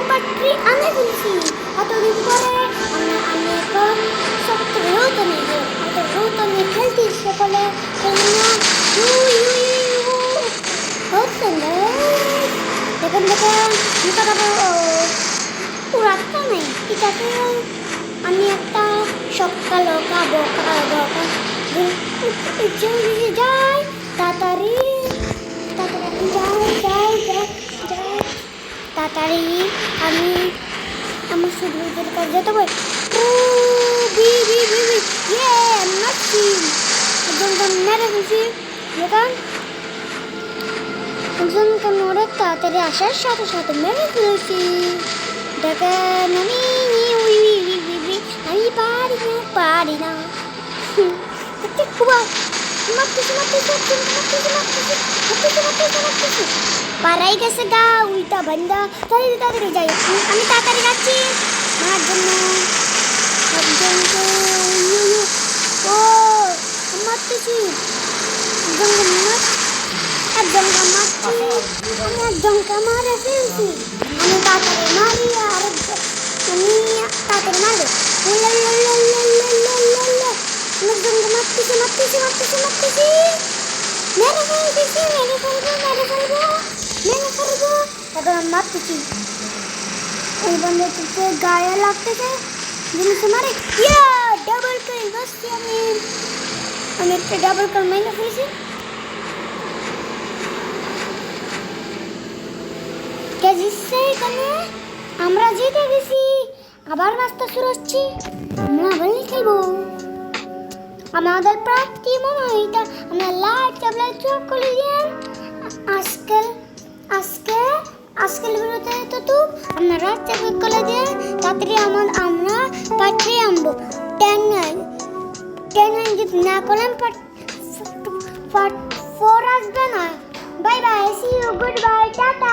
পাট্রি আনে ফেলছি এতদিন পরে আমি এখন সত্য রৌতা নিয়ে গেলাম এত রৌতা নিয়ে খেলতে ইচ্ছে করলে হচ্ছে না দেখেন দেখেন উড়াতে নেই এটাকে আমি একটা সকাল খাবো যাই তাড়াতাড়ি তাড়াতাড়ি আমি আমার শুধুদের কাছে যেতে পারি একজনকে মেরে ফেলছি দেখেন একজনকে অনেক তাড়াতাড়ি আসার সাথে সাথে মেরে ফেলেছি দেখেন আমি পারি না পাড়াই গেছে গা উল্টা বান্দা তাড়াতাড়ি যাই আমি তাড়াতাড়ি যাচ্ছি আমার জন্য একজনকে ও মারতেছি একজনকে মারছি আমি একজনকে মারে ফেলছি আমি তাড়াতাড়ি মারি আর আমি তাড়াতাড়ি মারবো একজনকে মারতেছি মেরে ফেলবো এখন আমি মারতেছি ওই বন্ধুকে গায়ে লাগতেছে জিনিস মারে ডাবল কিল বসছি আমি একটা ডাবল কিল মেরে ফেলেছি কে জিতছে এখানে আমরা জিতে গেছি আবার রাস্তা শুরু হচ্ছে আমরা আবার খেলবো আমাদের প্রাপ্তি মনে হয় এটা আমরা লাইট ট্যাবলেট চোখ করে দিয়ে আজকের ভিডিওতে তো আমরা রাত ট্যাবলেট করে দিয়ে তাড়াতাড়ি আমরা পাঠিয়ে আনবো 10 যদি না করলাম পার্ট 4 আসবে না bye bye see you goodbye tata